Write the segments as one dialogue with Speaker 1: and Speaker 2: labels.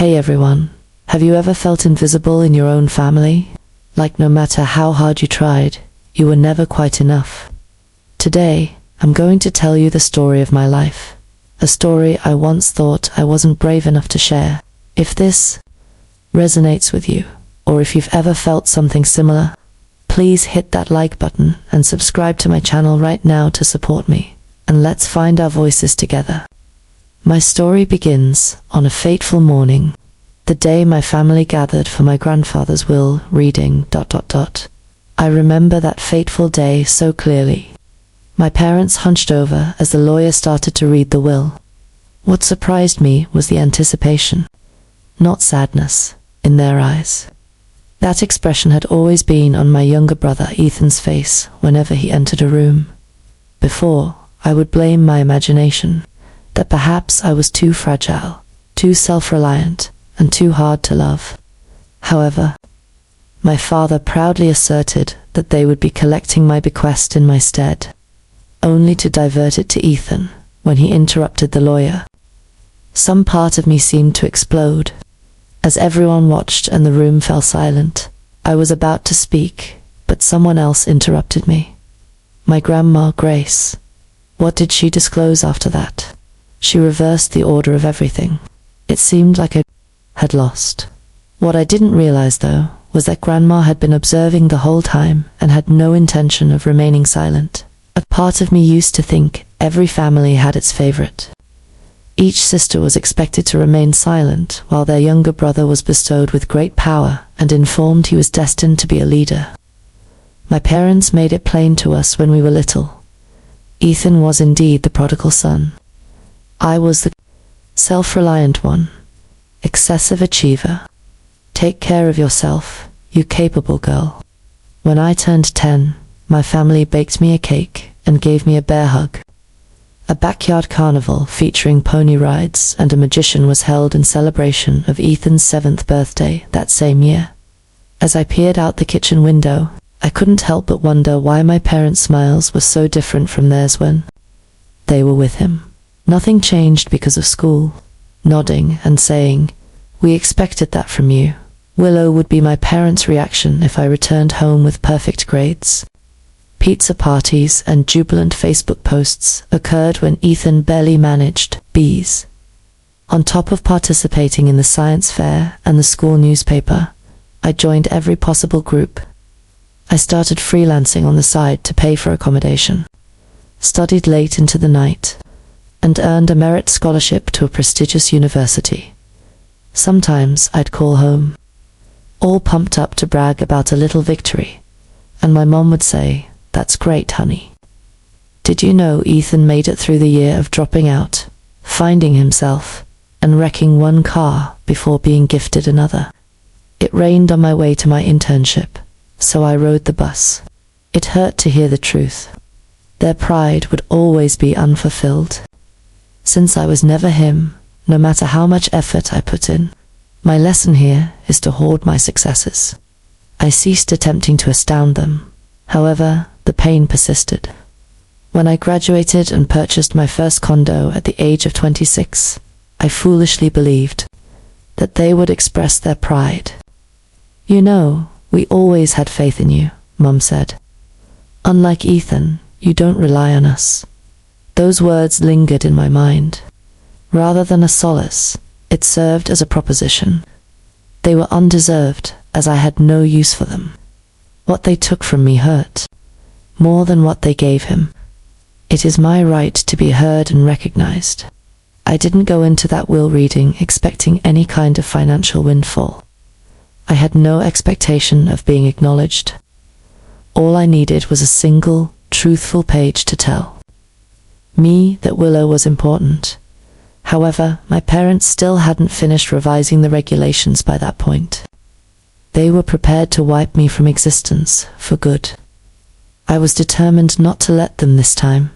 Speaker 1: Hey everyone, have you ever felt invisible in your own family? Like no matter how hard you tried, you were never quite enough. Today, I'm going to tell you the story of my life. A story I once thought I wasn't brave enough to share. If this resonates with you, or if you've ever felt something similar, please hit that like button and subscribe to my channel right now to support me, and let's find our voices together. My story begins on a fateful morning, the day my family gathered for my grandfather's will reading. I remember that fateful day so clearly. My parents hunched over as the lawyer started to read the will. What surprised me was the anticipation, not sadness, in their eyes. That expression had always been on my younger brother Ethan's face whenever he entered a room. Before, I would blame my imagination, that perhaps I was too fragile, too self-reliant, and too hard to love. However, my father proudly asserted that they would be collecting my bequest in my stead, only to divert it to Ethan when he interrupted the lawyer. Some part of me seemed to explode. As everyone watched and the room fell silent, I was about to speak, but someone else interrupted me. My grandma, Grace. What did she disclose after that? She reversed the order of everything. It seemed like I had lost. What I didn't realize, though, was that Grandma had been observing the whole time and had no intention of remaining silent. A part of me used to think every family had its favorite. Each sister was expected to remain silent while their younger brother was bestowed with great power and informed he was destined to be a leader. My parents made it plain to us when we were little. Ethan was indeed the prodigal son. I was the self-reliant one, excessive achiever. Take care of yourself, you capable girl. When I turned 10, my family baked me a cake and gave me a bear hug. A backyard carnival featuring pony rides and a magician was held in celebration of Ethan's 7th birthday that same year. As I peered out the kitchen window, I couldn't help but wonder why my parents' smiles were so different from theirs when they were with him. Nothing changed because of school. Nodding and saying, "We expected that from you," Willow would be my parents' reaction if I returned home with perfect grades. Pizza parties and jubilant Facebook posts occurred when Ethan barely managed B's. On top of participating in the science fair and the school newspaper, I joined every possible group. I started freelancing on the side to pay for accommodation, studied late into the night, and earned a merit scholarship to a prestigious university. Sometimes I'd call home, all pumped up to brag about a little victory, and my mom would say, "That's great, honey. Did you know Ethan made it through the year of dropping out, finding himself, and wrecking one car before being gifted another?" It rained on my way to my internship, so I rode the bus. It hurt to hear the truth. Their pride would always be unfulfilled. Since I was never him, no matter how much effort I put in, my lesson here is to hoard my successes. I ceased attempting to astound them. However, the pain persisted. When I graduated and purchased my first condo at the age of 26, I foolishly believed that they would express their pride. "You know, we always had faith in you," Mum said. "Unlike Ethan, you don't rely on us." Those words lingered in my mind. Rather than a solace, it served as a proposition. They were undeserved, as I had no use for them. What they took from me hurt, more than what they gave him. It is my right to be heard and recognized. I didn't go into that will reading expecting any kind of financial windfall. I had no expectation of being acknowledged. All I needed was a single, truthful page to tell me that Willow was important. However, my parents still hadn't finished revising the regulations by that point. They were prepared to wipe me from existence for good. I was determined not to let them this time.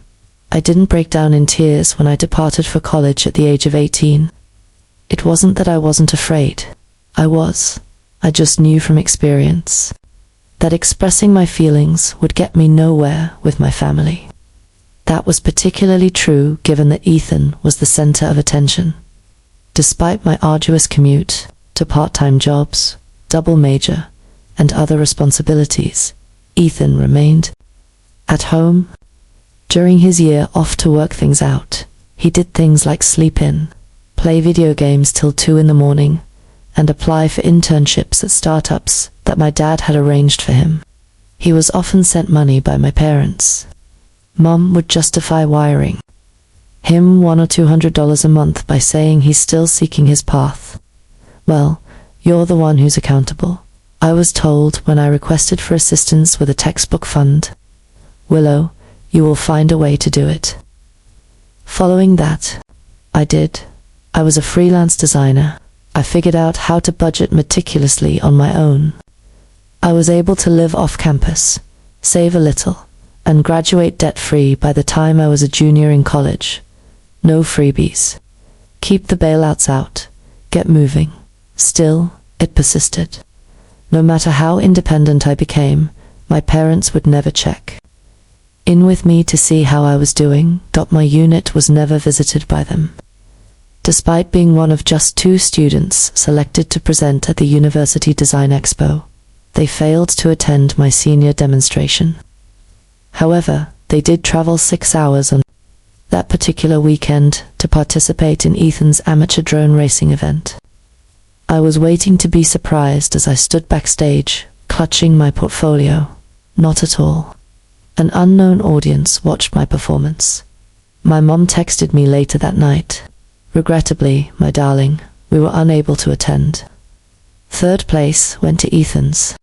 Speaker 1: I didn't break down in tears when I departed for college at the age of 18. It wasn't that I wasn't afraid. I was. I just knew from experience that expressing my feelings would get me nowhere with my family. That was particularly true given that Ethan was the center of attention. Despite my arduous commute to part-time jobs, double major, and other responsibilities, Ethan remained at home. During his year off to work things out, he did things like sleep in, play video games till 2 in the morning, and apply for internships at startups that my dad had arranged for him. He was often sent money by my parents. Mum would justify wiring him $100 or $200 a month by saying he's still seeking his path. Well, you're the one who's accountable, I was told when I requested for assistance with a textbook fund. Willow, you will find a way to do it. Following that, I did. I was a freelance designer. I figured out how to budget meticulously on my own. I was able to live off campus, save a little, and graduate debt-free by the time I was a junior in college. No freebies. Keep the bailouts out. Get moving. Still, it persisted. No matter how independent I became, my parents would never check in with me to see how I was doing. My unit was never visited by them. Despite being one of just 2 students selected to present at the University Design Expo, they failed to attend my senior demonstration. However, they did travel 6 hours on that particular weekend to participate in Ethan's amateur drone racing event. I was waiting to be surprised as I stood backstage, clutching my portfolio. Not at all. An unknown audience watched my performance. My mom texted me later that night. Regrettably, my darling, we were unable to attend. 3rd place went to Ethan's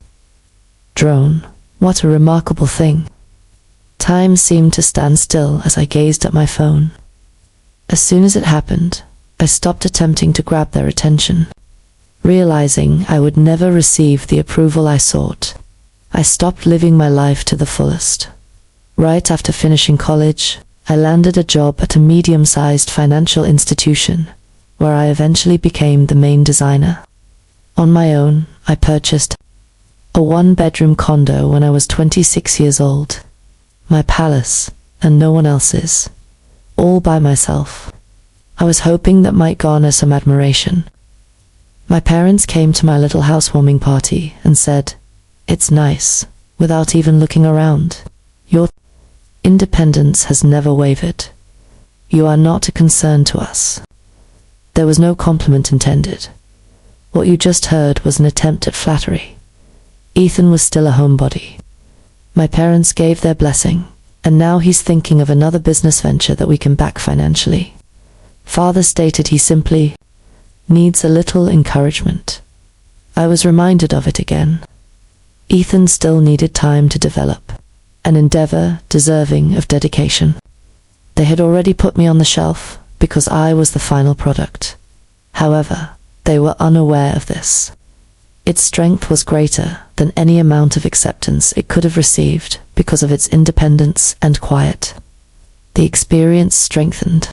Speaker 1: drone. What a remarkable thing. Time seemed to stand still as I gazed at my phone. As soon as it happened, I stopped attempting to grab their attention. Realizing I would never receive the approval I sought, I stopped living my life to the fullest. Right after finishing college, I landed a job at a medium-sized financial institution, where I eventually became the main designer. On my own, I purchased a 1-bedroom condo when I was 26 years old. My palace, and no one else's. All by myself. I was hoping that might garner some admiration. My parents came to my little housewarming party and said, "It's nice," without even looking around. "Your independence has never wavered. You are not a concern to us." There was no compliment intended. What you just heard was an attempt at flattery. Ethan was still a homebody. My parents gave their blessing, and now he's thinking of another business venture that we can back financially. Father stated he simply needs a little encouragement. I was reminded of it again. Ethan still needed time to develop, an endeavor deserving of dedication. They had already put me on the shelf because I was the final product. However, they were unaware of this. Its strength was greater than any amount of acceptance it could have received because of its independence and quiet. The experience strengthened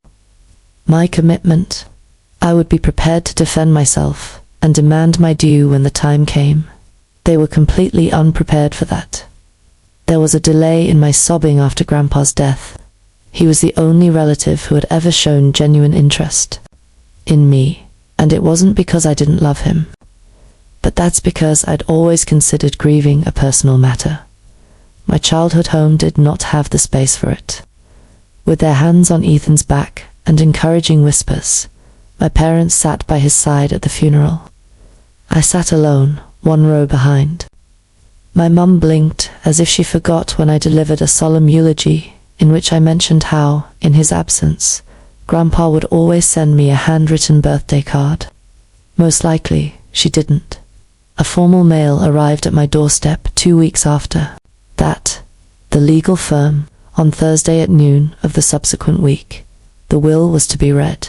Speaker 1: my commitment. I would be prepared to defend myself and demand my due when the time came. They were completely unprepared for that. There was a delay in my sobbing after Grandpa's death. He was the only relative who had ever shown genuine interest in me, and it wasn't because I didn't love him. But that's because I'd always considered grieving a personal matter. My childhood home did not have the space for it. With their hands on Ethan's back and encouraging whispers, my parents sat by his side at the funeral. I sat alone, 1 row behind. My mum blinked as if she forgot when I delivered a solemn eulogy in which I mentioned how, in his absence, Grandpa would always send me a handwritten birthday card. Most likely, she didn't. A formal mail arrived at my doorstep 2 weeks after that. The legal firm, on Thursday at noon of the subsequent week. The will was to be read.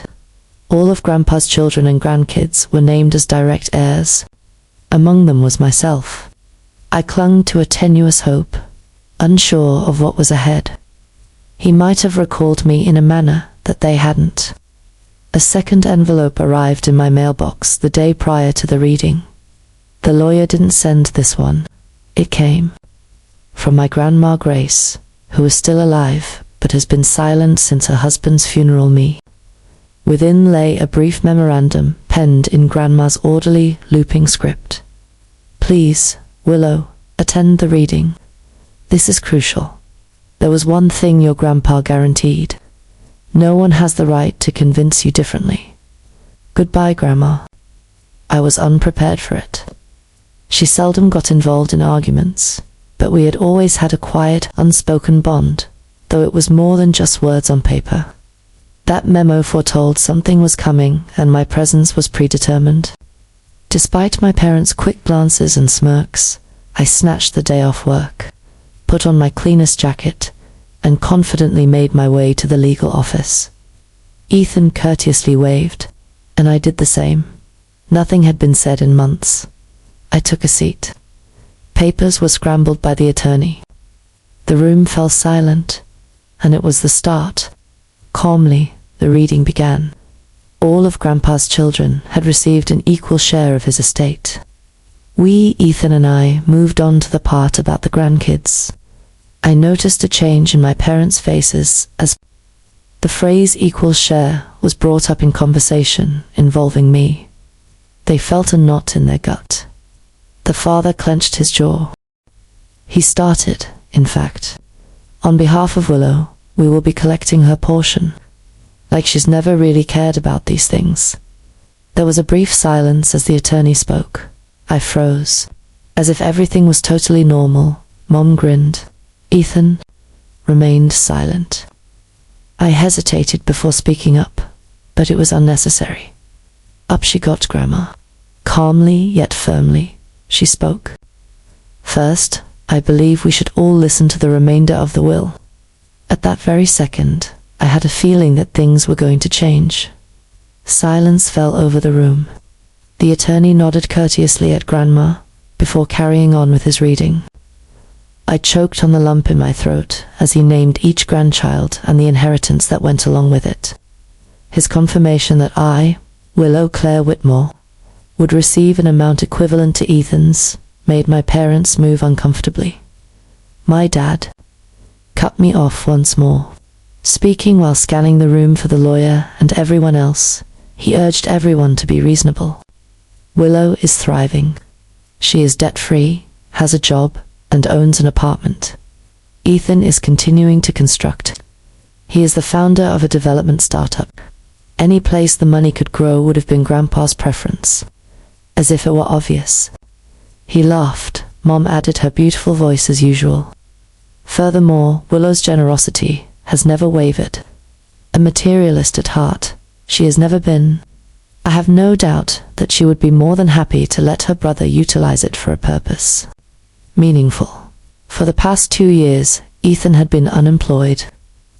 Speaker 1: All of Grandpa's children and grandkids were named as direct heirs. Among them was myself. I clung to a tenuous hope, unsure of what was ahead. He might have recalled me in a manner that they hadn't. A second envelope arrived in my mailbox the day prior to the reading. The lawyer didn't send this one. It came from my grandma Grace, who is still alive but has been silent since her husband's funeral. Within lay a brief memorandum penned in Grandma's orderly, looping script. Please, Willow, attend the reading. This is crucial. There was one thing your grandpa guaranteed. No one has the right to convince you differently. Goodbye, Grandma. I was unprepared for it. She seldom got involved in arguments, but we had always had a quiet, unspoken bond, though it was more than just words on paper. That memo foretold something was coming, and my presence was predetermined. Despite my parents' quick glances and smirks, I snatched the day off work, put on my cleanest jacket, and confidently made my way to the legal office. Ethan courteously waved, and I did the same. Nothing had been said in months. I took a seat. Papers were scrambled by the attorney. The room fell silent, and it was the start. Calmly, the reading began. All of Grandpa's children had received an equal share of his estate. We, Ethan and I, moved on to the part about the grandkids. I noticed a change in my parents' faces as the phrase equal share was brought up in conversation involving me. They felt a knot in their gut. The father clenched his jaw. He started, in fact. On behalf of Willow, we will be collecting her portion. Like she's never really cared about these things. There was a brief silence as the attorney spoke. I froze. As if everything was totally normal, Mom grinned. Ethan remained silent. I hesitated before speaking up, but it was unnecessary. Up she got, Grandma. Calmly yet firmly, she spoke. First, I believe we should all listen to the remainder of the will. At that very second, I had a feeling that things were going to change. Silence fell over the room. The attorney nodded courteously at Grandma before carrying on with his reading. I choked on the lump in my throat as he named each grandchild and the inheritance that went along with it. His confirmation that I, Willow Claire Whitmore, would receive an amount equivalent to Ethan's made my parents move uncomfortably. My dad cut me off once more. Speaking while scanning the room for the lawyer and everyone else, he urged everyone to be reasonable. Willow is thriving. She is debt-free, has a job, and owns an apartment. Ethan is continuing to construct. He is the founder of a development startup. Any place the money could grow would have been Grandpa's preference. As if it were obvious. He laughed. Mom added her beautiful voice as usual. Furthermore, Willow's generosity has never wavered. A materialist at heart, she has never been. I have no doubt that she would be more than happy to let her brother utilize it for a purpose. Meaningful. For the past 2 years, Ethan had been unemployed.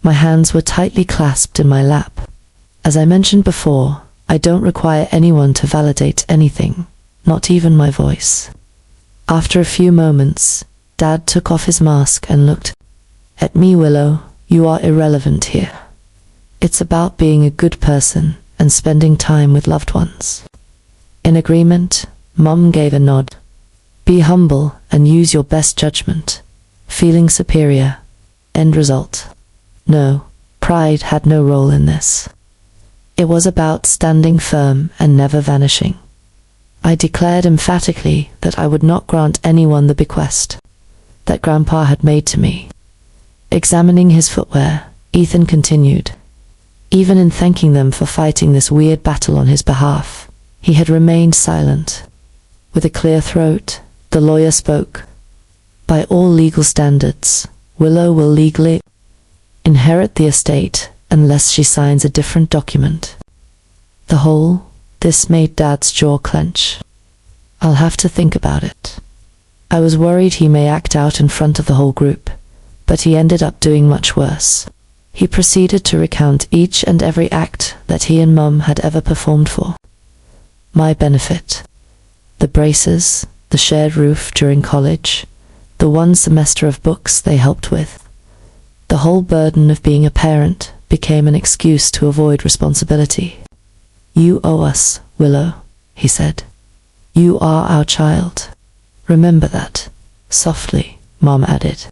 Speaker 1: My hands were tightly clasped in my lap. As I mentioned before, I don't require anyone to validate anything, not even my voice. After a few moments, Dad took off his mask and looked at me. Willow, you are irrelevant here. It's about being a good person and spending time with loved ones. In agreement, Mom gave a nod. Be humble and use your best judgment. Feeling superior. End result. No, pride had no role in this. It was about standing firm and never vanishing. I declared emphatically that I would not grant anyone the bequest that Grandpa had made to me. Examining his footwear, Ethan continued. Even in thanking them for fighting this weird battle on his behalf, he had remained silent. With a clear throat, the lawyer spoke. By all legal standards, Willow will legally inherit the estate unless she signs a different document. This made Dad's jaw clench. I'll have to think about it. I was worried he may act out in front of the whole group, but he ended up doing much worse. He proceeded to recount each and every act that he and Mum had ever performed for my benefit. The braces, the shared roof during college, the 1 semester of books they helped with. The whole burden of being a parent became an excuse to avoid responsibility. You owe us, Willow, he said. You are our child. Remember that. Softly, Mom added.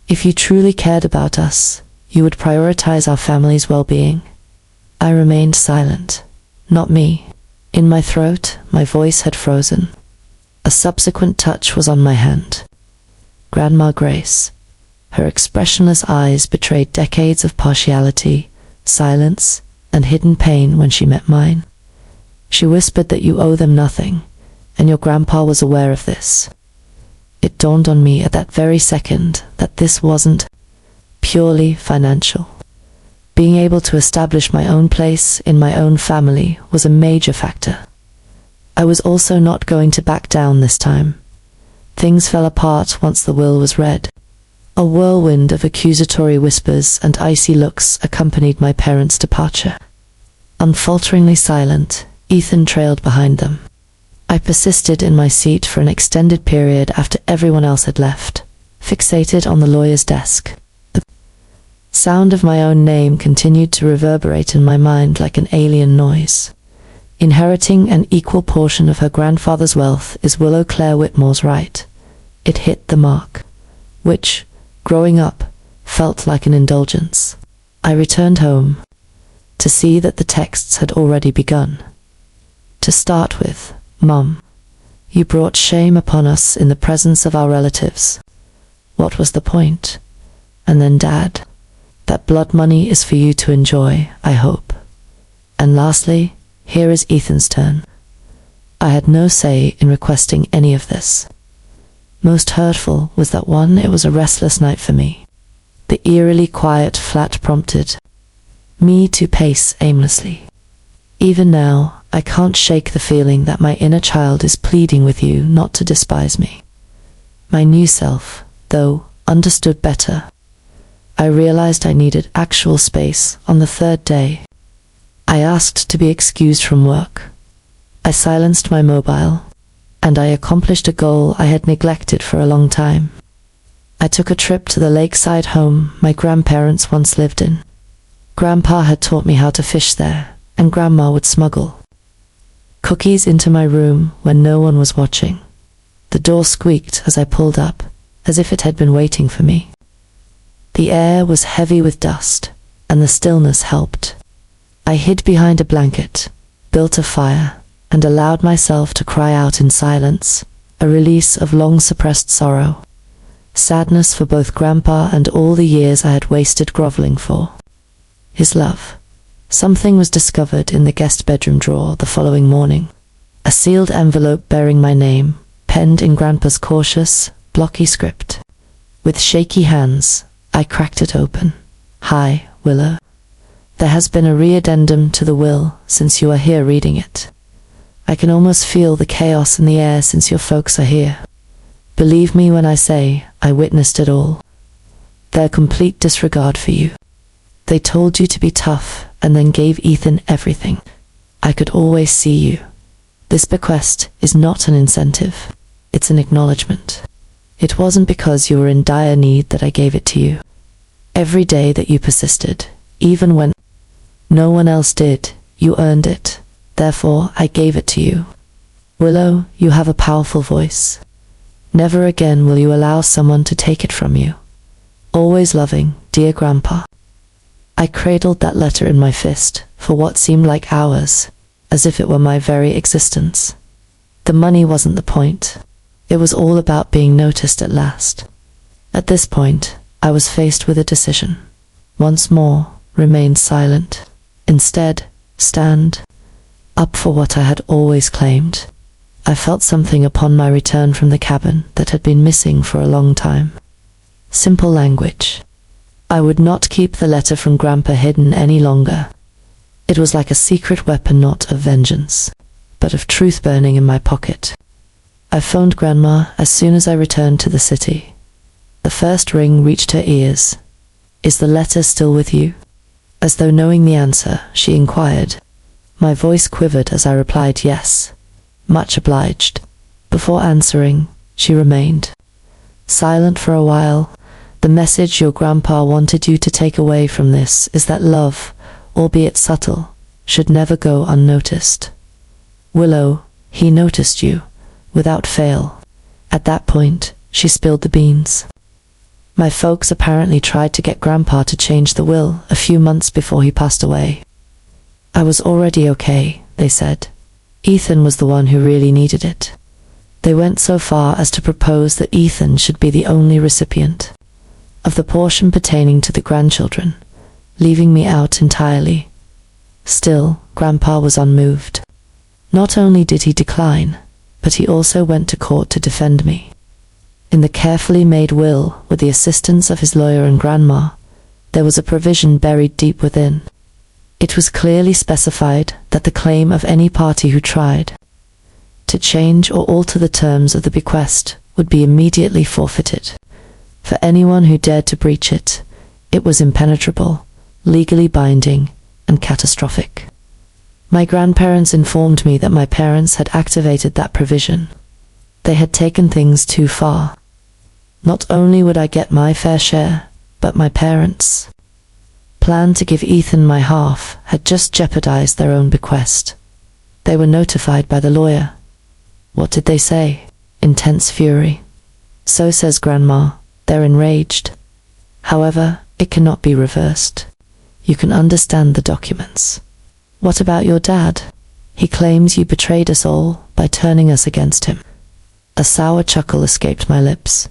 Speaker 1: If you truly cared about us, you would prioritize our family's well-being. I remained silent. Not me. In my throat, my voice had frozen. A subsequent touch was on my hand. Grandma Grace. Her expressionless eyes betrayed decades of partiality, silence, and hidden pain when she met mine. She whispered that you owe them nothing, and your grandpa was aware of this. It dawned on me at that very second that this wasn't purely financial. Being able to establish my own place in my own family was a major factor. I was also not going to back down this time. Things fell apart once the will was read. A whirlwind of accusatory whispers and icy looks accompanied my parents' departure. Unfalteringly silent, Ethan trailed behind them. I persisted in my seat for an extended period after everyone else had left, fixated on the lawyer's desk. The sound of my own name continued to reverberate in my mind like an alien noise. Inheriting an equal portion of her grandfather's wealth is Willow Claire Whitmore's right. It hit the mark, which, growing up, felt like an indulgence. I returned home to see that the texts had already begun. To start with, Mum, you brought shame upon us in the presence of our relatives. What was the point? And then Dad, that blood money is for you to enjoy, I hope. And lastly, here is Ethan's turn. I had no say in requesting any of this. Most hurtful was that it was a restless night for me. The eerily quiet flat prompted me to pace aimlessly. Even now, I can't shake the feeling that my inner child is pleading with you not to despise me. My new self, though, understood better. I realized I needed actual space on the third day. I asked to be excused from work. I silenced my mobile, and I accomplished a goal I had neglected for a long time. I took a trip to the lakeside home my grandparents once lived in. Grandpa had taught me how to fish there, and Grandma would smuggle cookies into my room when no one was watching. The door squeaked as I pulled up, as if it had been waiting for me. The air was heavy with dust, and the stillness helped. I hid behind a blanket, built a fire, and allowed myself to cry out in silence, a release of long-suppressed sorrow, sadness for both Grandpa and all the years I had wasted groveling for his love. Something was discovered in the guest bedroom drawer the following morning. A sealed envelope bearing my name, penned in Grandpa's cautious, blocky script. With shaky hands, I cracked it open. Hi, Willow. There has been a re-addendum to the will since you are here reading it. I can almost feel the chaos in the air since your folks are here. Believe me when I say I witnessed it all. Their complete disregard for you. They told you to be tough and then gave Ethan everything. I could always see you. This bequest is not an incentive. It's an acknowledgement. It wasn't because you were in dire need that I gave it to you. Every day that you persisted, even when no one else did, you earned it. Therefore, I gave it to you. Willow, you have a powerful voice. Never again will you allow someone to take it from you. Always loving, dear Grandpa. I cradled that letter in my fist for what seemed like hours, as if it were my very existence. The money wasn't the point. It was all about being noticed at last. At this point, I was faced with a decision. Once more, remain silent. Instead, stand up for what I had always claimed. I felt something upon my return from the cabin that had been missing for a long time. Simple language. I would not keep the letter from Grandpa hidden any longer. It was like a secret weapon, not of vengeance, but of truth burning in my pocket. I phoned Grandma as soon as I returned to the city. The first ring reached her ears. Is the letter still with you? As though knowing the answer, she inquired. My voice quivered as I replied yes. Much obliged. Before answering, she remained silent for a while. The message your grandpa wanted you to take away from this is that love, albeit subtle, should never go unnoticed. Willow, he noticed you, without fail. At that point, she spilled the beans. My folks apparently tried to get Grandpa to change the will a few months before he passed away. I was already okay, they said. Ethan was the one who really needed it. They went so far as to propose that Ethan should be the only recipient of the portion pertaining to the grandchildren, leaving me out entirely. Still, Grandpa was unmoved. Not only did he decline, but he also went to court to defend me. In the carefully made will, with the assistance of his lawyer and Grandma, there was a provision buried deep within. It was clearly specified that the claim of any party who tried to change or alter the terms of the bequest would be immediately forfeited. For anyone who dared to breach it, it was impenetrable, legally binding, and catastrophic. My grandparents informed me that my parents had activated that provision. They had taken things too far. Not only would I get my fair share, but my parents' plan to give Ethan my half had just jeopardized their own bequest. They were notified by the lawyer. What did they say? Intense fury. So says Grandma. They're enraged. However, it cannot be reversed. You can understand the documents. What about your dad? He claims you betrayed us all by turning us against him. A sour chuckle escaped my lips.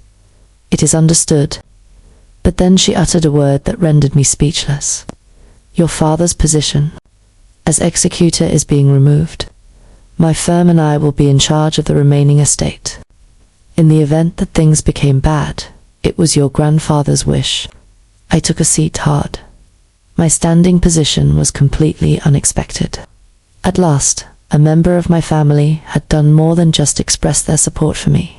Speaker 1: It is understood. But then she uttered a word that rendered me speechless. Your father's position as executor is being removed. My firm and I will be in charge of the remaining estate. In the event that things became bad, it was your grandfather's wish. I took a seat hard. My standing position was completely unexpected. At last, a member of my family had done more than just express their support for me.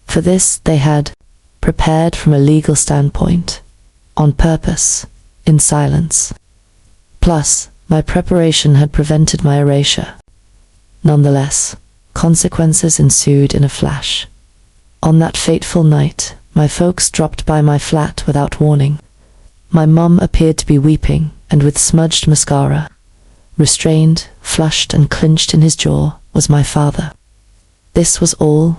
Speaker 1: For this, they had prepared from a legal standpoint, on purpose, in silence. Plus, my preparation had prevented my erasure. Nonetheless, consequences ensued in a flash. On that fateful night, my folks dropped by my flat without warning. My mum appeared to be weeping, and with smudged mascara. Restrained, flushed, and clenched in his jaw was my father. This was all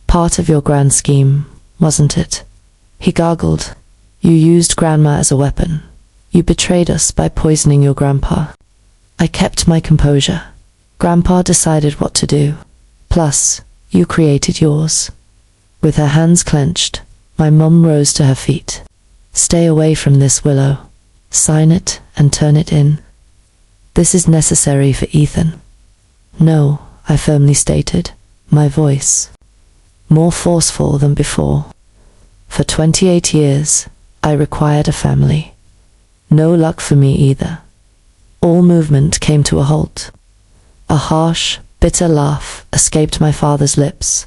Speaker 1: part of your grand scheme, wasn't it? He gargled. You used Grandma as a weapon. You betrayed us by poisoning your grandpa. I kept my composure. Grandpa decided what to do. Plus, you created yours. With her hands clenched, my mum rose to her feet. Stay away from this, Willow. Sign it and turn it in. This is necessary for Ethan. No, I firmly stated, my voice more forceful than before. For 28 years, I required a family. No luck for me either. All movement came to a halt. A harsh, bitter laugh escaped my father's lips.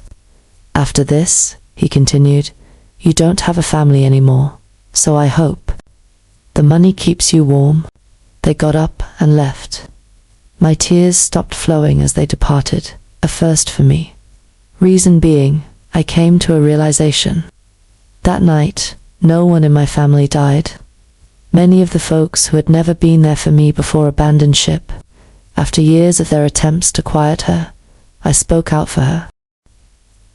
Speaker 1: After this, he continued, you don't have a family anymore, so I hope the money keeps you warm. They got up and left. My tears stopped flowing as they departed, a first for me. Reason being, I came to a realization. That night, no one in my family died. Many of the folks who had never been there for me before abandoned ship. After years of their attempts to quiet her, I spoke out for her.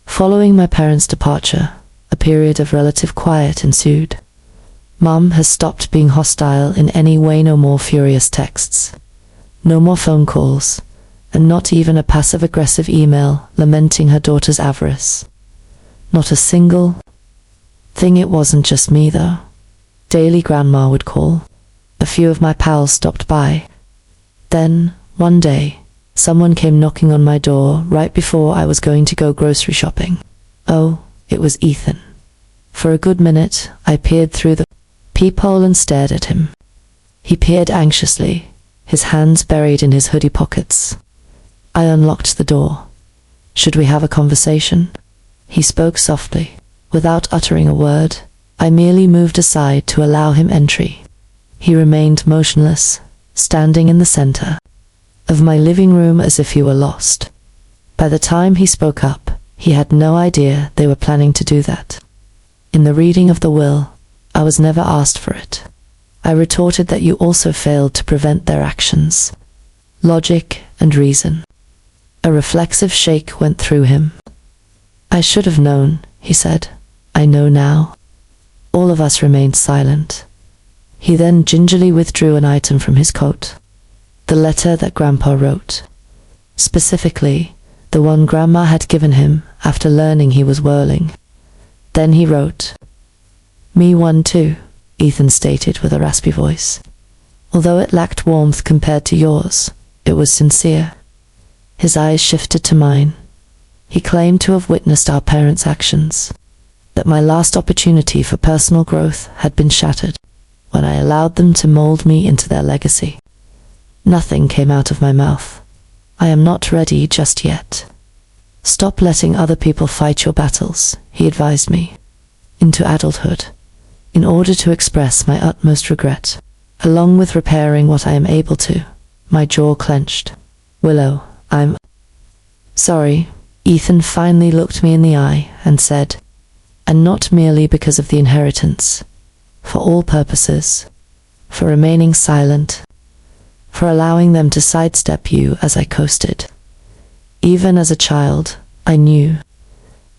Speaker 1: Following my parents' departure, a period of relative quiet ensued. Mum has stopped being hostile in any way, no more furious texts. No more phone calls, and not even a passive-aggressive email lamenting her daughter's avarice. Not a single thing. It wasn't just me, though. Daily Grandma would call. A few of my pals stopped by. Then, one day, someone came knocking on my door right before I was going to go grocery shopping. Oh, it was Ethan. For a good minute, I peered through the peephole and stared at him. He peered anxiously, his hands buried in his hoodie pockets. I unlocked the door. Should we have a conversation? He spoke softly. Without uttering a word, I merely moved aside to allow him entry. He remained motionless, standing in the center of my living room as if he were lost. By the time he spoke up, he had no idea they were planning to do that. In the reading of the will, I was never asked for it. I retorted that you also failed to prevent their actions. Logic and reason. A reflexive shake went through him. I should have known, he said. I know now. All of us remained silent. He then gingerly withdrew an item from his coat. The letter that Grandpa wrote. Specifically, the one Grandma had given him after learning he was whirling. Then he wrote, "Me one too," Ethan stated with a raspy voice. Although it lacked warmth compared to yours, it was sincere. His eyes shifted to mine. He claimed to have witnessed our parents' actions, that my last opportunity for personal growth had been shattered when I allowed them to mold me into their legacy. Nothing came out of my mouth. "I am not ready just yet. Stop letting other people fight your battles," he advised me, into adulthood, in order to express my utmost regret, along with repairing what I am able to. My jaw clenched. "Willow, I'm sorry." Ethan finally looked me in the eye and said, "And not merely because of the inheritance, for all purposes, for remaining silent, for allowing them to sidestep you as I coasted. Even as a child, I knew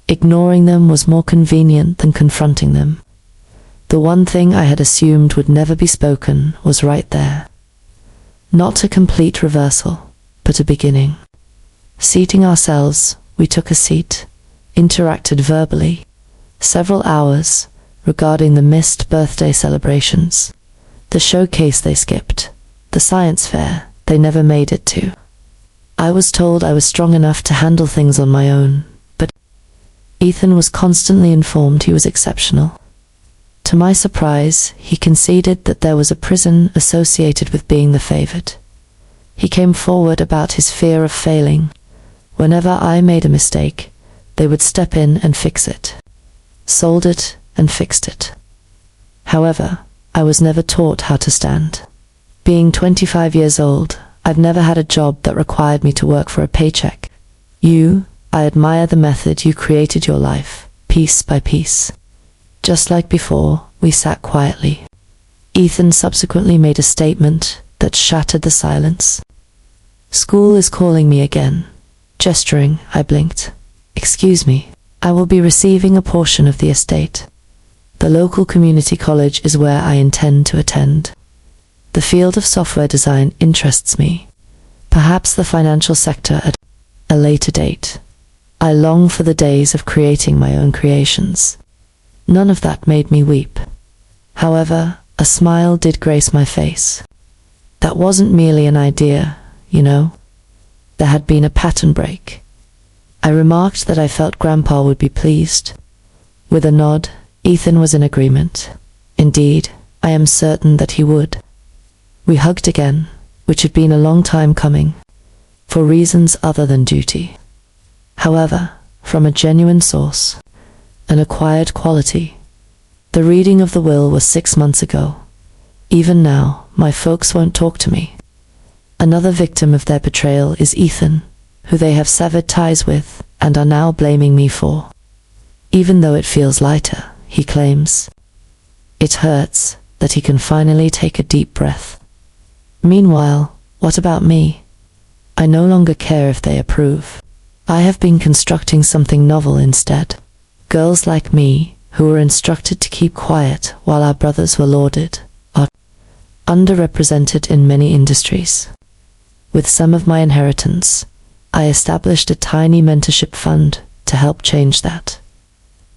Speaker 1: ignoring them was more convenient than confronting them. The one thing I had assumed would never be spoken was right there. Not a complete reversal, but a beginning." Seating ourselves, we took a seat, interacted verbally, several hours, regarding the missed birthday celebrations, the showcase they skipped, the science fair they never made it to. I was told I was strong enough to handle things on my own, but Ethan was constantly informed he was exceptional. To my surprise, he conceded that there was a prison associated with being the favored. He came forward about his fear of failing. Whenever I made a mistake, they would step in and fix it. Sold it and fixed it. However, I was never taught how to stand. Being 25 years old, I've never had a job that required me to work for a paycheck. I admire the method you created your life, piece by piece. Just like before, we sat quietly. Ethan subsequently made a statement that shattered the silence. "School is calling me again." Gesturing, I blinked. "Excuse me, I will be receiving a portion of the estate. The local community college is where I intend to attend. The field of software design interests me. Perhaps the financial sector at a later date. I long for the days of creating my own creations." None of that made me weep. However, a smile did grace my face. That wasn't merely an idea, you know. There had been a pattern break. I remarked that I felt Grandpa would be pleased. With a nod, Ethan was in agreement. Indeed, I am certain that he would. We hugged again, which had been a long time coming, for reasons other than duty. However, from a genuine source, an acquired quality. The reading of the will was 6 months ago. Even now, my folks won't talk to me. Another victim of their betrayal is Ethan, who they have severed ties with and are now blaming me for. Even though it feels lighter, he claims. It hurts that he can finally take a deep breath. Meanwhile, what about me? I no longer care if they approve. I have been constructing something novel instead. Girls like me, who were instructed to keep quiet while our brothers were lauded, are underrepresented in many industries. With some of my inheritance, I established a tiny mentorship fund to help change that.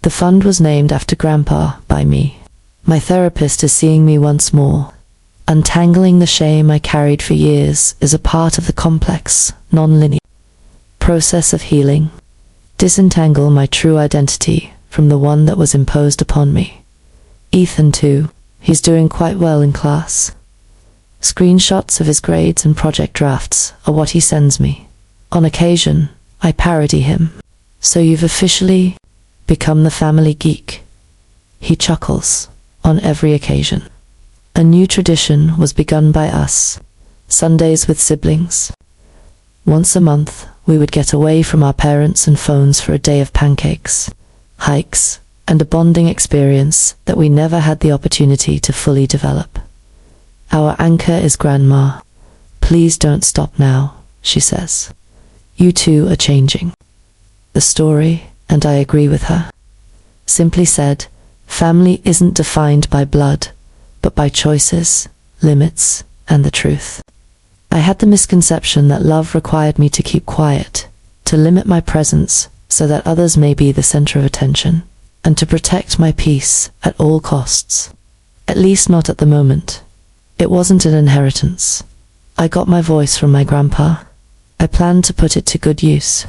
Speaker 1: The fund was named after Grandpa by me. My therapist is seeing me once more. Untangling the shame I carried for years is a part of the complex, non-linear process of healing. Disentangle my true identity from the one that was imposed upon me. Ethan too, he's doing quite well in class. Screenshots of his grades and project drafts are what he sends me. On occasion, I parody him. "So you've officially become the family geek." He chuckles on every occasion. A new tradition was begun by us, Sundays with siblings. Once a month, we would get away from our parents and phones for a day of pancakes, hikes, and a bonding experience that we never had the opportunity to fully develop. "Our anchor is Grandma. Please don't stop now," she says. "You two are changing." The story, and I agree with her. Simply said, family isn't defined by blood, but by choices, limits, and the truth. I had the misconception that love required me to keep quiet, to limit my presence so that others may be the center of attention, and to protect my peace at all costs. At least not at the moment. It wasn't an inheritance. I got my voice from my grandpa. I planned to put it to good use.